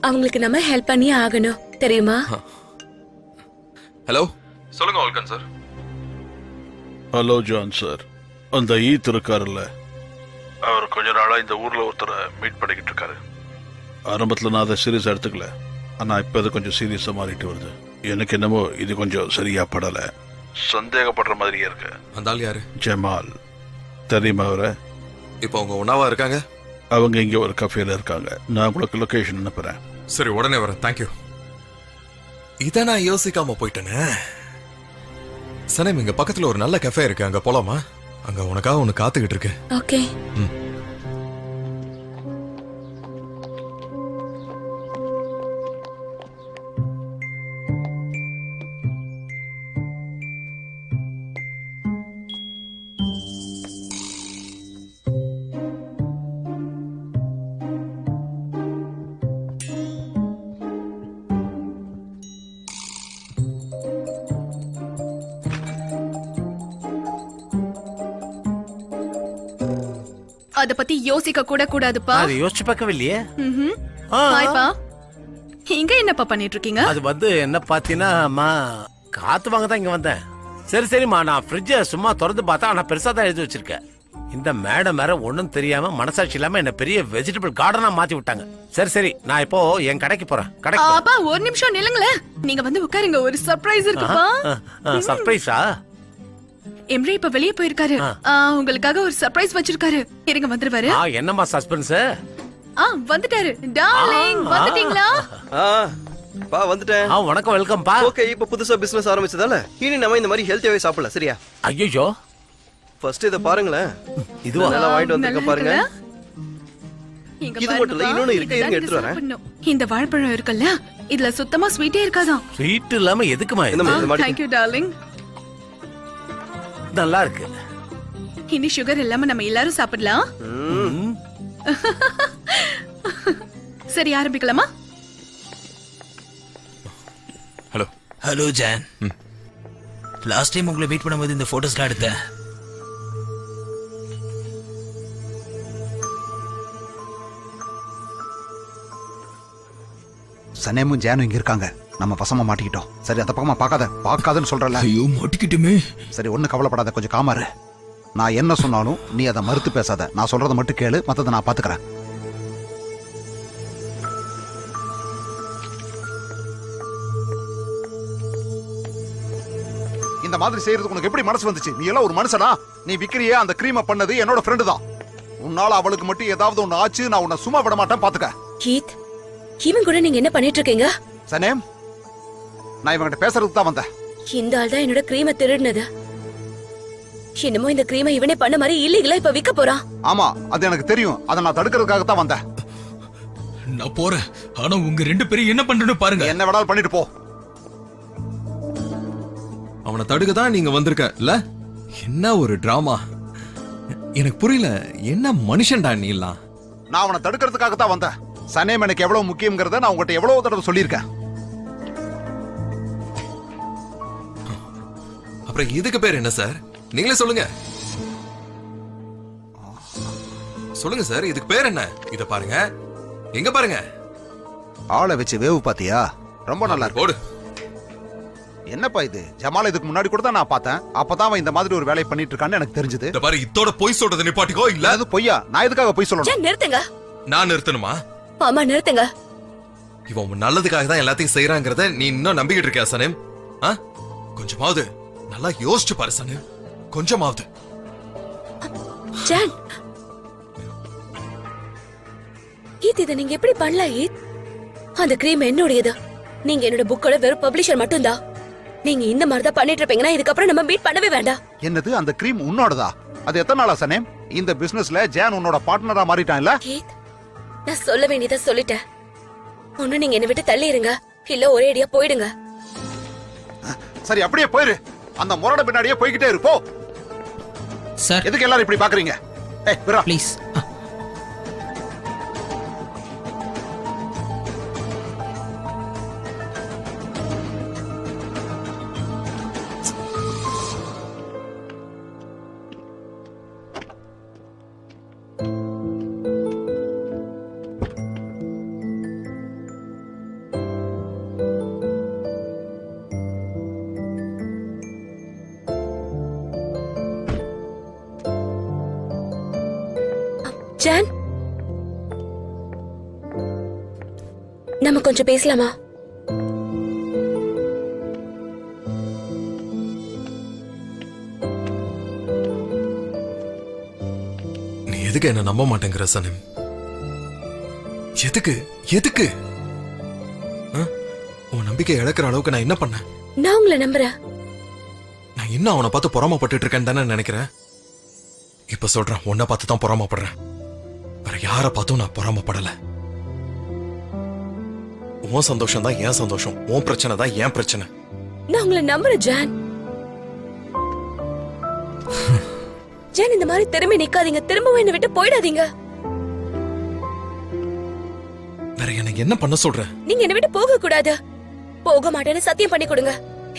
அவங்களுக்கு நம்ம ஹெல்ப் பண்ணி ஆகணும் தெரியுமா? ஹலோ, சொல்லுங்க ஆல்கன் சார். ஹலோ ஜான் சார், அந்த ஈத் இருக்காருல்ல, அவர் கொஞ்ச நாளா இந்த ஊர்ல ஒருத்தரை மீட் பண்ணிக்கிட்டு இருக்காரு. ஆரம்பத்தில் நான் அதை சீரியஸா எடுத்துக்கல, ஆனா இப்ப அது கொஞ்சம் சீரியஸா மாறிட்டு வருது. எனக்கு என்னமோ இது கொஞ்சம் சரியா படல, சந்தேகப்படுற மாதிரியே இருக்கு. அந்த ஆள் யாரு? ஜமால், தெரியுமா அவரை? இப்போ அவங்க ஒன்னாவா இருக்காங்க? அவங்க இங்க ஒரு கஃபேல இருக்காங்க. நான் உங்களுக்கு லொகேஷன் அனுப்புறேன். சரி, உடனே வரேன். தேங்க்யூ. இதை நான் யோசிக்காம போயிட்டேனே. சனேம், இங்க பக்கத்துல ஒரு நல்ல கஃபே இருக்கு, அங்க போலாமா? அங்க உனக்காக ஒண்ணு காத்துக்கிட்டு இருக்கு. ஓகே. அத பத்தி யோசிக்க கூட கூடாதுப்பா. அது யோசிச்சு பார்க்கவே இல்லையே. ஹாய்ப்பா. இங்க என்னப்பா பண்ணிட்டு இருக்கீங்க? அது என்ன பாத்தீங்கன்னா, காத்து வாங்க தான் இங்க வந்தேன். சரி சரிம்மா, நான் ஃப்ரிட்ஜை சும்மா திறந்து பார்த்தா நான் பெருசா தான் எழுதி வச்சிருக்கேன். இந்த மேடம் வேற ஒண்ணும் தெரியாம மனசாட்சி இல்லாம என்ன பெரிய வெஜிடபிள் கார்டனா மாத்தி விட்டாங்க. சரி சரி, நான் இப்போ என் கடைக்கு போறேன். அப்பா ஒரு நிமிஷம் நில்லுங்களேன். நீங்க வந்து உட்காருங்க, ஒரு சர்ப்ரைஸ் இருக்குப்பா. சர்ப்ரைஸா? எம்ரே இப்ப வெளியே போயிருக்காரு. உங்களுக்காக ஒரு சர்ப்ரைஸ் வச்சிருக்காரு. இருங்க, வந்துருவாரு. என்னம்மா சஸ்பென்ஸ்? வந்துட்டாரு. டார்லிங், வந்துட்டீங்களா? பா வந்துட்டேன். வணக்கம், வெல்கம் பா. ஓகே, இப்ப புதுசா பிசினஸ் ஆரம்பிச்சதால இனி நம்ம இந்த மாதிரி ஹெல்த்தியாவே சாப்பிடலாம், சரியா? ஐயோ, ஃபர்ஸ்ட் இத பாருங்களேன். இதுவா? நல்லா வாங்கிட்டு வந்திருக்க பாருங்க. இங்க இது மட்டும் இல்ல, இன்னொன்னு இருக்கு, இருங்க எடுத்து வரேன். இந்த வாழைப்பழம் இருக்குல்ல, இதுல சுத்தமா ஸ்வீட்டே இருக்காதான். ஸ்வீட் இல்லாம எதுக்குமா? Thank you darling. நல்லா இருக்கு. இனி சுகர் இல்லாம நம்ம எல்லாரும் சாப்பிடலாம். சரி, ஆரம்பிக்கலாமா? Hello. Hello John. Last time உங்களை மீட் பண்ணும்போது இந்த போட்டோஸ்லாம் எடுத்தேன். சனேமும் ஜானும் இங்க இருக்காங்க. நம்ம வசமா மாட்டிக்கிட்டோம். சரி அந்த பக்கமா பார்க்காதன்னு சொல்றல. ஐயோ மாட்டிக்கிட்டுமே. சரி ஒன்னும் கவலைப்படாத, கொஞ்சம் காமாரு. நான் என்ன சொன்னாலும் நீ அதை மறுத்து பேசாத. நான் சொல்றதை மட்டும் கேளு, மத்ததை நான் பாத்துக்கிறேன். இந்த மாதிரி செய்யறதுக்கு உனக்கு எப்படி மனசு வந்துச்சு? நீ எல்லாம் ஒரு மனுஷனா? நீ விக்கிரியே அந்த கிரீமை பண்ணது என்னோட ஃப்ரெண்டு தான். உன்னால அவளுக்கு மட்டும் ஏதாவது ஒண்ணு ஆச்சு, நான் உன்னை சும்மா விட மாட்டேன், பாத்துக்க. கீத், இவன் கூட நீங்க என்ன பண்ணிட்டு இருக்கீங்க? சனேம், நான் இவங்கிட்ட பேசுறதுக்கு தான் வந்தேன். இந்த ஆள் தான் என்னோட கிரீமை திருடினது. என்னமோ இந்த கிரீமை இவனே பண்ண மாதிரி இல்லீகலா இப்ப விக்க போறான். ஆமா, அது எனக்கு தெரியும். அதை நான் தடுக்கிறதுக்காக தான் வந்தேன். நான் போறேன். ஆனா உங்க 2 பேரும் என்ன பண்றேன்னு பாருங்க. என்ன வேணாலும் பண்ணிட்டு போ. அவனை தடுக்க தான் நீங்க வந்திருக்க இல்ல? என்ன ஒரு டிராமா! எனக்கு புரியல, என்ன மனுஷன்டா நீ எல்லாம்? நான் அவனை தடுக்கிறதுக்காக தான் வந்தேன். சனேம் எனக்கு எவ்வளவு முக்கியம்ங்கறத நான் உங்ககிட்ட எவ்வளவு தடவை சொல்லியிருக்கேன். அப்புறம் இதுக்கு பேர் என்ன சார்? நீங்களே சொல்லுங்க. சொல்லுங்க சார், இதுக்கு பேர் என்ன? இத பாருங்க, எங்க பாருங்க. ஆளை வச்சு வேவு பாத்தியா? ரொம்ப நல்லா இருக்கு. போடு. என்னப்பா இது? ஜமால் இதுக்கு முன்னாடி கூட தான் நான் பார்த்தேன். அப்பதான் அவன் இந்த மாதிரி ஒரு வேலையை பண்ணிட்டு இருக்கான்னு எனக்கு தெரிஞ்சது. இத பாரு, இத்தோட பொய் சொல்றத நிப்பாட்டிக்கோ. இல்ல அது பொய்யா? நான் எதுக்காக பொய் சொல்லணும்? ஜான் நிறுத்துங்க. நான் நிறுத்தணுமா? ஆமா நிறுத்துங்க. இவன் நல்லதுக்காக தான் எல்லாத்தையும் செய்யறாங்கறத நீ இன்னும் நம்பிக்கிட்டு இருக்கியா சனேம்? கொஞ்சமாவது நல்லா யோசிச்சு பாரு சனேம், கொஞ்சமாவது. ஜான், ஈத், இதை நீங்க எப்படி பண்ணலாம் ஈத்? அந்த கிரீம் என்னுடையது. நீங்க என்னோட புக்கோட வெறும் பப்ளிஷர் மட்டும்தான். நீங்க இந்த மாதிரி தான் பண்ணிட்டு இருப்பீங்கன்னா இதுக்கப்புறம் நம்ம மீட் பண்ணவே வேண்டாம். என்னது? அந்த கிரீம் உன்னோடதா? அது எத்தனை நாளா சனேம்? இந்த பிசினஸ்ல ஜான் உன்னோட பார்ட்னரா மாறிட்டான் இல்ல? ஈத், நான் சொல்ல வேண்டியதை சொல்லிட்டேன். ஒண்ணு நீங்க என்னை விட்டு தள்ளி இருங்க, இல்ல ஒரே அடியா போயிடுங்க. சரி அப்படியே போயிரு. அந்த முரட பின்னாடியே போய்கிட்டே இரு. போ. சார் எதுக்கு எல்லாரும் இப்படி பாக்குறீங்க? ஏய் விரா, ப்ளீஸ். ஜான், நம்ம கொஞ்சம் பேசலாமா? நீ எதுக்கு என்ன நம்ப மாட்டேங்கிற சனேம்? எதுக்கு எதுக்கு உன் நம்பிக்கை இழக்கிற அளவுக்கு நான் என்ன பண்ணேன்? நான் உங்களை நம்புறேன். நான் இன்னும் அவனை பார்த்து பொறாமப்பட்டு இருக்கேன்னு தானே நினைக்கிறேன். இப்ப சொல்றேன், உன்னை பார்த்து தான் பொறாமப்படுறேன். வேற யார பார்த்தும் நான் பொறாமப்படல. உன் சந்தோஷம் தான் என் சந்தோஷம், உன் பிரச்சனை தான் என் பிரச்சனை. நான் உங்களை நம்புறேன் ஜான். ஜான், இந்த மாதிரி திரும்பி நிக்காதீங்க. திரும்பவும் என்னை விட்டு போயிடாதீங்க. வேற எனக்கு என்ன பண்ண சொல்ற? நீங்க என்னை விட்டு போக கூடாது. போக மாட்டேன்னு சத்தியம் பண்ணி கொடுங்க.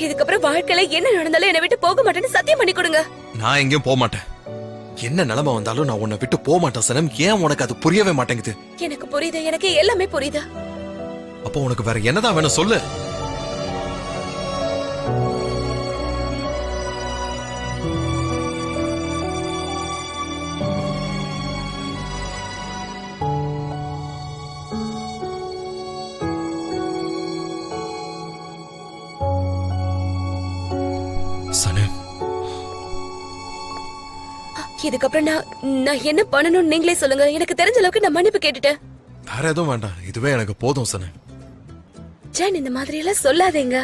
இதுக்கப்புறம் வாழ்க்கையில என்ன நடந்தாலும் என்னை விட்டு போக மாட்டேன்னு சத்தியம் பண்ணி கொடுங்க. நான் எங்கேயும் போக மாட்டேன். என்ன நிலைமை வந்தாலும் நான் உன்னை விட்டு போக மாட்டேன் சனம். ஏன் உனக்கு அது புரியவே மாட்டேங்குது? எனக்கு புரியுது, எனக்கு எல்லாமே புரியுது. அப்போ உனக்கு வேற என்னதான் வேணும் சொல்லு. சனம், இதுக்கப்புறம் நான் என்ன பண்ணணும்னு நீங்களே சொல்லுங்க. எனக்கு தெரிஞ்ச அளவுக்கு நான் மன்னிப்பு கேட்டுட்டேன். வேற எதுவும் வேண்டாம், இதுவே எனக்கு போதும் சனம். ஜான், இந்த மாதிரி எல்லாம் சொல்லாதீங்க.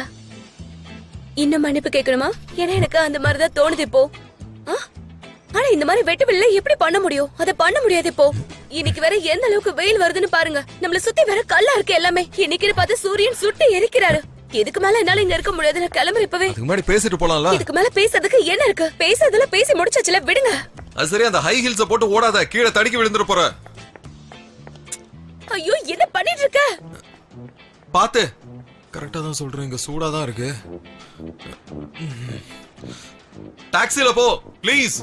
இன்னும் மன்னிப்பு கேட்கணுமா? ஏன்னா எனக்கு அந்த மாதிரிதான் தோணுது இப்போ. ஆனா இந்த மாதிரி வெட்டு வெளில எப்படி பண்ண முடியும்? அதை பண்ண முடியாது இப்போ. இன்னைக்கு வேற எந்த அளவுக்கு வெயில் வருதுன்னு பாருங்க. நம்மள சுத்தி வேற கல்லா இருக்கு எல்லாமே. இன்னைக்கு பார்த்து சூரியன் சுட்டு எரிக்கிறாரு. இதுக்கு மேல என்னால இங்க இருக்க முடியாது. நான் கிளம்புறேன் இப்பவே. அதுக்கு முன்னாடி பேசிட்டு போலாம்ல. இதுக்கு மேல பேசுறதுக்கு என்ன இருக்கு? பேசுறதுல பேசி முடிச்சாச்சுல, விடுங்க. அது சரி, அந்த ஹை ஹீல்ஸ போட்டு ஓடாத, கீழே தடுக்கி விழுந்துற போற. ஐயோ, என்ன பண்ணிட்டு இருக்க? பாத்து. கரெக்டா தான் சொல்றேன், இங்க சூடா தான் இருக்கு. டாக்ஸில போ ப்ளீஸ்.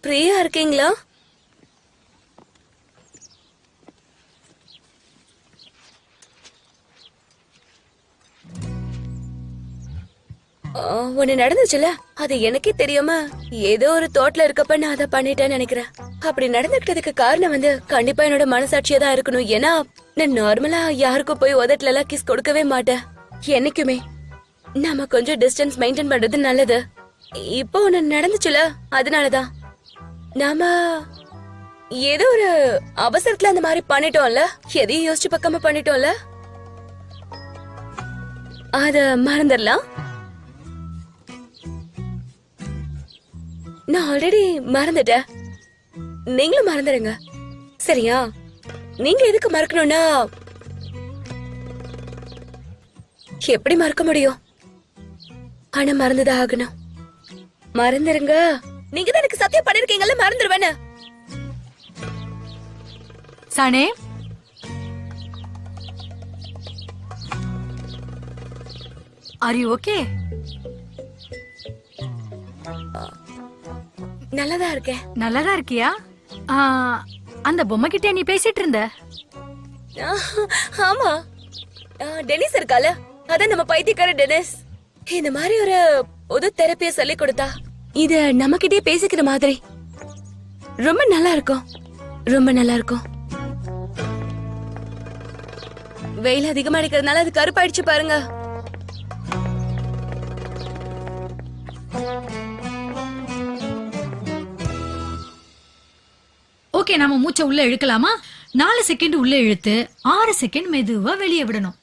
ஃப்ரீயா இருக்கீங்களா? ஒண்ணு நடந்துச்சுல, அது எனக்கே தெரியாம ஏதோ ஒரு தோட்டல இருக்கப்ப நான் அதை பண்ணிட்டேன்னு நினைக்கிறேன். அப்படி நடந்துக்கிட்டதுக்கு காரணம் கண்டிப்பா என்னோட மனசாட்சியா தான் இருக்கணும். ஏன்னா நான் நார்மலா யாருக்கும் போய் உதட்டுல எல்லாம் கிஸ் கொடுக்கவே மாட்டேன் என்னைக்குமே. நாம கொஞ்சம் டிஸ்டன்ஸ் மெயின்டைன் பண்றது நல்லது. இப்போ ஒண்ணு நடந்துச்சுல, அதனாலதான் நாம ஏதோ ஒரு அவசரத்துல அந்த மாதிரி பண்ணிட்டோம்ல, எதையும் யோசிச்சு பக்காம பண்ணிட்டோம்ல, அத மறந்துடலாம். நான் ஆல்ரெடி மறந்துட்டேன், நீங்களும் மறந்துடுங்க சரியா? நீங்க எதுக்கு மறக்கணும்னா, எப்படி மறக்க முடியும்? ஆனா மறந்துதான் ஆகணும். மறந்துருங்க. நீங்க தான் எனக்கு சத்தியம் பண்ணிருக்கீங்கல்ல, மறந்துடுவேன்னு. சனே, ஆர் யூ ஓகே? நல்லாதான் இருக்கேன். நல்லாதான் இருக்கியா? அந்த பொம்மை கிட்ட நீ பேசிட்டு இருந்த? ஆமா, டெனிஸ் இருக்கால, அதான் நம்ம பைத்தியக்கார டெனிஸ். இந்த மாதிரி ஒரு பொது தெரப்பிய சொல்லி கொடுத்தா இது நம்ம கிட்டே பேசிக்கிற மாதிரி ரொம்ப நல்லா இருக்கும். ரொம்ப நல்லா இருக்கும். வெயில் அதிகமா அடிக்கிறதுனால அது கருப்பாயிடுச்சு பாருங்க. ஓகே, நாம மூச்சை உள்ள இழுக்கலாமா? 4 செகண்ட் உள்ள இழுத்து 6 செகண்ட் மெதுவா வெளியே விடணும்.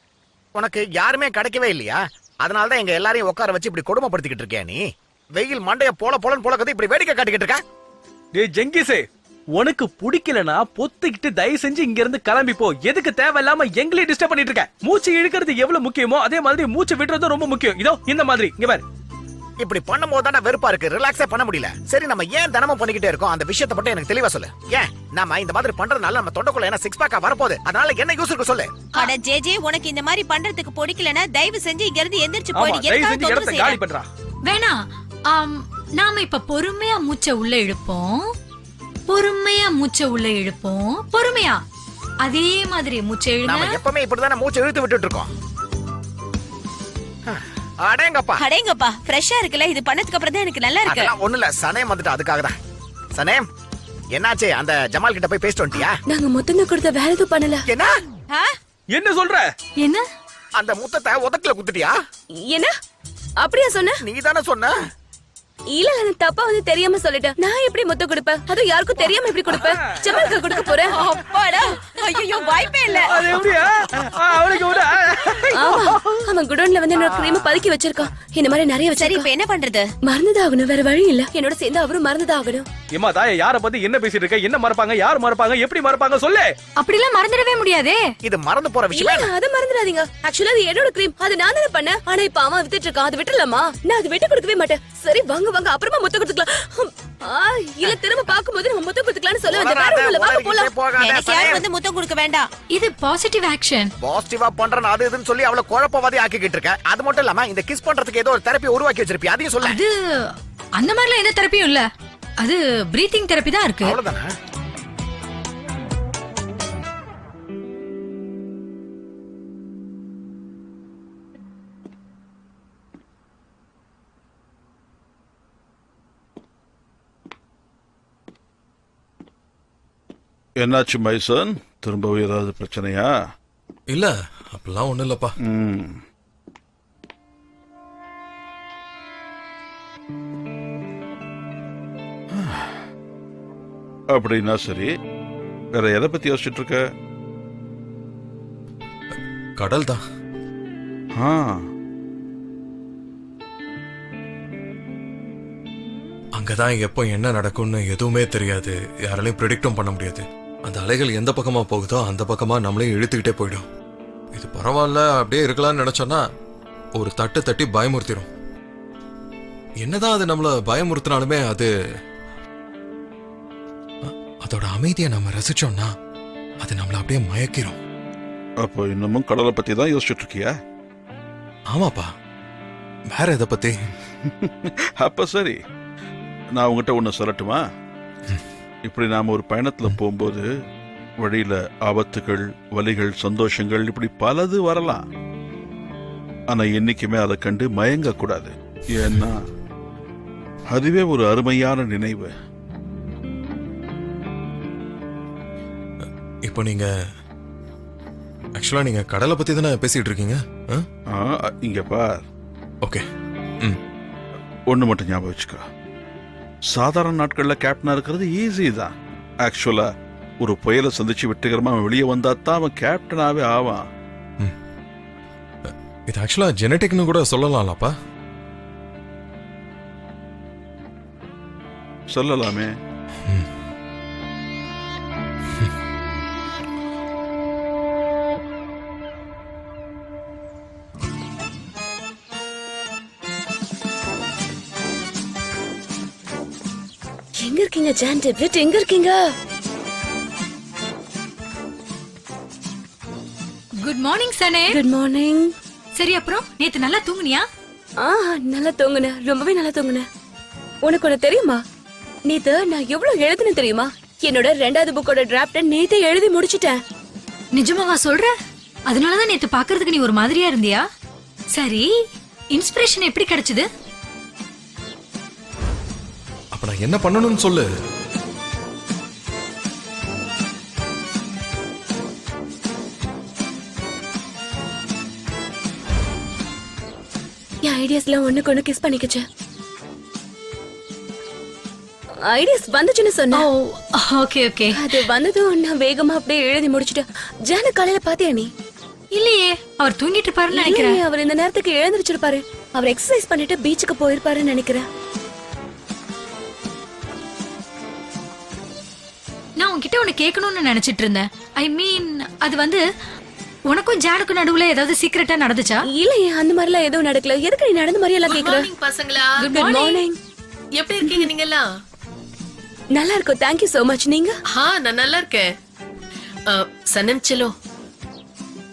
உனக்கு யாருமே கிடைக்கவே இல்லையா? அதனாலதான் எங்க எல்லாரையும் உட்கார வச்சு இப்படி கொடுமைப்படுத்திக்கிட்டு இருக்கியா நீ? வெயில் மண்டைய போலன்னு போலக்கது இப்படி வேடிக்கை காட்டிக்கிட்டு இருக்க. டேய் ஜெங்கிஸே, உனக்கு பிடிக்கலனா பொத்திக்கிட்டு தயவு செஞ்சு இங்க இருந்து கிளம்பி போ. எதுக்கு தேவையில்லாம எங்களே டிஸ்டர்ப் பண்ணிட்டு இருக்க? மூச்சு இழுக்கிறது எவ்வளவு முக்கியமோ அதே மாதிரி மூச்சு விடுறதும் ரொம்ப முக்கியம். இதோ இந்த மாதிரி இங்க பாரு. இப்படி பண்ணும்போது தான் வெறுப்பா இருக்கு, ரிலாக்ஸே பண்ண முடியல. சரி, நம்ம ஏன் தினமும் பண்ணிக்கிட்டே இருக்கோம்? அந்த விஷயத்தை மட்டும் எனக்கு தெளிவா சொல்லு. ஏன் நாம இந்த மாதிரி பண்றதுனால நம்ம தொண்டைக்குள்ள என்ன சிக்ஸ் பேக்கா வரப்போகுது? அதனால என்ன யூஸ் இருக்கு சொல்லு. அட ஜேஜே, உனக்கு இந்த மாதிரி பண்றதுக்கு பிடிக்கலனா தயவு செஞ்சு இங்க இருந்து எந்திரச்சு ஆமா, போயிடு. தயவு செஞ்சு இடத்தை காலி பண்றா. வேணா, நாம இப்ப பொறுமையா மூச்சை உள்ள இழுப்போம், பொறுமையா மூச்சை உள்ள இழுப்போம், பொறுமையா அதே மாதிரி மூச்சை நாம இழுங்க. எப்பவுமே இப்படிதானே மூச்சு இழுத்து விட்டுட்டு இருக்கோம். அடேங்கப்பா அடேங்கப்பா, ஃப்ரெஷ்ஷா இருக்குல. இது பண்ணதுக்கு அப்புறம் தான் எனக்கு நல்லா இருக்கு. அதெல்லாம் ஒண்ணு இல்ல, சனேம் வந்துட்டு அதுக்காக தான். சனேம், என்னாச்சு? அந்த ஜமால் கிட்ட போய் பேசிட்டு வந்துட்டியா? நாங்க மொத்தம் கொடுத்த வேலை எதுவும் பண்ணல. என்ன என்ன சொல்ற? என்ன? அந்த முத்தத்தை உதட்டுல குத்துட்டியா? என்ன அப்படியா சொன்ன? நீ தானே சொன்ன. இல்ல, நான் தப்பா தெரியாம சொல்லிட்டேன். நான் எப்படி முத்த கொடுப்பேன்? அதுவும் யாருக்கும் தெரியாம எப்படி கொடுப்பேன்? ஜமாலுக்கு கொடுக்க போறேன். அப்பாடா, ஐயோ வாய்ப்பே இல்ல. அது எப்படியா? அவனுக்கு விட. ஆமா, அவன் குடோன்ல என்னோட கிரீம் பதுக்கி வச்சிருக்கான். இந்த மாதிரி நிறைய சரி, வச்சிருக்கான். இப்ப என்ன பண்றது? மறந்துதாகணும், வேற வழி இல்ல. என்னோட சேர்ந்து அவரும் மறந்துதாகணும். ஏமா தாய, யார பத்தி என்ன பேசிட்டு இருக்க? என்ன மறப்பாங்க? யார் மறப்பாங்க? எப்படி மறப்பாங்க சொல்லு. அப்படிலாம் மறந்துடவே முடியாதே. இது மறந்து போற இல்ல, விஷயம். அத மறந்துடாதீங்க. ஆக்சுவலா அது என்னோட கிரீம், அது நான் தானே பண்ணேன். ஆனா இப்ப அவன் வித்துட்டு இருக்கான், அது விட்டுலாமா? நான் அது விட்டு கொடுக்கவே மாட்டேன். சரி வாங்க வாங்க, அப்புறமா முத்த கொடுத்துக்கலாம். இல்ல, திரும்ப பாக்கும்போது நம்ம முத்த கொடுத்துக்கலாம்னு சொல்ல வந்தேன். வேற ஒண்ணும் இல்ல, வாங்க போலாம். எனக்கு யாரும் வந்து முத்தம் கொடுக்க வேண்டாம். இது பாசிட்டிவ் ஆக்ஷன். பாசிட்டிவா பண்றேன் அது இதுன்னு சொல்லி அவளை குழப்பவாதி ஆக்கிக்கிட்டு இருக்க. அது மட்டும் இல்லாம இந்த கிஸ் பண்றதுக்கு ஏதோ ஒரு தெரப்பி உருவாக்கி வச்சிருப்பியா? அதையும் சொல்லு. அது அந்த மாதிரிலாம் எந்த தெரப்பியும் இல்ல. அது பிரீத்திங் தெரப்பி தான் இருக்கு. அவ்வளவுதானே? என்னாச்சு மைசன்? திரும்பவும் ஏதாவது பிரச்சனையா? இல்ல, அப்படிலாம் ஒண்ணும் இல்லப்பா. அப்படின்னா சரி, வேற எதை பத்தி யோசிச்சுட்டு இருக்க? கடல் தான். அங்கதான் எப்போ என்ன நடக்கும்னு எதுவுமே தெரியாது, யாராலையும் ப்ரெடிக்டும் பண்ண முடியாது. அந்த அலைகள் எந்த பக்கமா போகுதோ அந்த பக்கமா நம்மளையும் இழுத்துக்கிட்டே போயிடும். இது பரவாயில்ல, அப்படியே இருக்கலாம்னு நினைச்சோன்னா ஒரு தட்டு தட்டி பயமுறுத்திடும். என்னதான் அது நம்மள பயமுறுத்தினாலுமே அதோட அமைதியை நம்ம ரசிச்சோம்னா அது நம்மள அப்படியே மயக்கிறோம். அப்போ இன்னமும் கடலை பத்தி தான் யோசிச்சுட்டு இருக்கியா? ஆமாப்பா, வேற எதை பத்தி? அப்ப சரி, நான் உங்ககிட்ட ஒண்ணு சொல்லட்டுமா? இப்படி நாம ஒரு பயணத்துல போகும்போது வழியில ஆபத்துகள், வலிகள், சந்தோஷங்கள் இப்படி பலது வரலாம். ஆனா என்னைக்குமே அதை கண்டு மயங்க கூடாது. ஏன்னா அதுவே ஒரு அருமையான நினைவு. இப்போ நீங்க ஆக்சுவலா நீங்க கடலை பத்தி தானே பேசிட்டு இருக்கீங்க? இங்க பார், ஓகே. ஒண்ணு மட்டும் ஞாபகம் வச்சுக்கோ, சாதாரண நாட்கள்ல கேப்டனா இருக்கிறது ஈஸி தான். ஆக்சுவலா ஒரு புயலை சந்திச்சு வெற்றிகரமா வெளியே வந்தா தான் அவன் கேப்டனாவே ஆவான். இது ஆக்சுவலா ஜெனடிக்னு கூட சொல்லலாம்லப்பா. சொல்லலாமே. எங்க இருக்கீங்க ஜான் டேவிட்? எங்க இருக்கீங்க? Good morning Sanae. Good morning. சரி, அப்புறம் நேத்து நல்லா தூங்குனியா? நல்லா தூங்குனேன், ரொம்பவே நல்லா தூங்குனேன். உனக்கு ஒண்ணு தெரியுமா, நேத்து நான் எவ்வளவு எழுதுனேன் தெரியுமா? என்னோட 2வது புக்கோட டிராஃப்ட நேத்தே எழுதி முடிச்சிட்டேன். நிஜமாவா சொல்ற? அதனாலதான் நேத்து பாக்குறதுக்கு நீ ஒரு மாதிரியா இருந்தியா? சரி, இன்ஸ்பிரேஷன் எப்படி கிடைச்சது? அப்ப நான் என்ன பண்ணணும்னு சொல்லு. என் ஐடியாஸ்லாம் ஒண்ணுக்கு ஒண்ணு கிஸ் பண்ணிக்கிச்சு. ஐடியாஸ் வந்துச்சுன்னு சொன்னா. Okay okay. அது வந்ததும் நான் வேகமா அப்படியே எழுதி முடிச்சிட்டேன். ஜான காலையில பாத்தியா நீ? இல்லையே, அவர் தூங்கிட்டு இருப்பாருன்னு நினைக்கிறேன். அவர் இந்த நேரத்துக்கு எழுந்திருச்சிருப்பாரு. அவர் எக்ஸசைஸ் பண்ணிட்டு பீச்சுக்கு போயிருப்பாருன்னு நினைக்கிறேன். நான் உன்கிட்ட ஒண்ணு கேட்கணும்னு நினைச்சிட்டு இருந்தேன். ஐ மீன், அது வந்து உனக்கும் ஜானுக்கும் நடுவுல ஏதாவது சீக்கிரட்டா நடந்துச்சா? இல்லையே, அந்த மாதிரிலாம் எதுவும் நடக்கல. எதுக்கு நீ நடந்த மாதிரி எல்லாம் கேக்குற? பசங்களா, குட் மார்னிங். எப்படி இருக்கீங்க நீங்க எல்லாம்? நல்லா இருக்கும், தேங்க் யூ சோ மச். நீங்க? நான் நல்லா இருக்கேன். சனம் செல்லோ,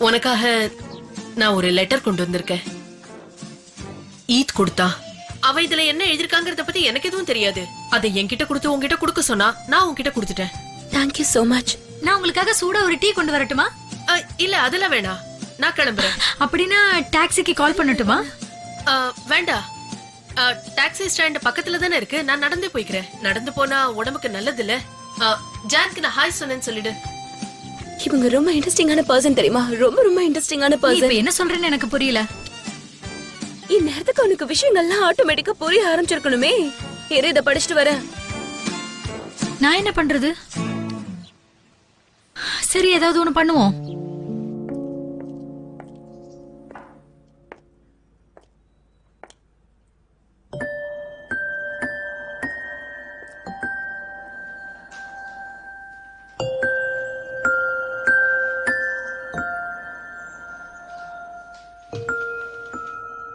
உனக்காக நான் ஒரு லெட்டர் கொண்டு வந்திருக்கேன். ஈத் கொடுத்தா. அவ இதுல என்ன எழுதிருக்காங்கறத பத்தி எனக்கு எதுவும் தெரியாது. அதை என்கிட்ட கொடுத்து உன்கிட்ட கொடுக்க சொன்னா நான் உன்கிட்ட கொடுத்துட்டேன். Thank you so much. நான் உங்களுக்காக சூடா ஒரு டீ கொண்டு வரட்டுமா? இல்ல, அதெல்லாம் வேணாம், நான் கிளம்புறேன். அப்படின்னா டாக்ஸிக்கு கால் பண்ணட்டுமா? வேண்டாம், டாக்ஸி ஸ்டாண்ட் பக்கத்துல தானே இருக்கு, நான் நடந்தே போய்க்கிறேன். நடந்து போனா உடம்புக்கு நல்லது இல்ல. ஜான்க்கு நான் ஹாய் சொன்னேன்னு சொல்லிடு. இவங்க ரொம்ப இன்ட்ரெஸ்டிங்கான பர்சன் தெரியுமா? ரொம்ப ரொம்ப இன்ட்ரெஸ்டிங்கான பர்சன். என்ன சொல்றேன்னு எனக்கு புரியல. இந்நேரத்துக்கு உனக்கு விஷயங்கள்லாம் ஆட்டோமேட்டிக்கா புரிய ஆரம்பிச்சிருக்கணுமே. இரு, இதை படிச்சுட்டு வரேன். நான் என்ன பண்றது? சரி, ஏதாவது ஒண்ணு பண்ணுவோம்.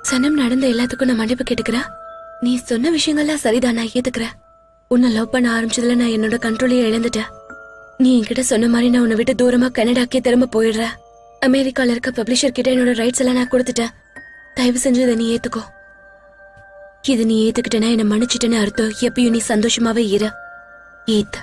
சனம், நடந்த எல்லாத்துக்கும் நான் மன்னிப்பு கேட்டுக்கிறேன். நீ சொன்ன விஷயங்கள்லாம் சரிதான், நான் ஏத்துக்கிறேன். உன்னை லவ் பண்ண ஆரம்பிச்சதுல நான் என்னோட கண்ட்ரோலையே இழந்துட்டேன். நீ என்கிட்ட சொன்ன மாதிரி நான் உன்னை விட்டு தூரமா கனடாக்கே திரும்ப போயிடுறேன். அமெரிக்கால இருக்க பப்ளிஷர் கிட்ட என்னோட ரைட்ஸ் எல்லாம் நான் கொடுத்துட்டேன். தயவு செஞ்சு இதை நீ ஏத்துக்கோ. இது நீ ஏத்துக்கிட்டேன்னா என்ன மன்னிச்சிட்டேன்னு அர்த்தம். எப்பயும் நீ சந்தோஷமாவே இரு. ஏத்து.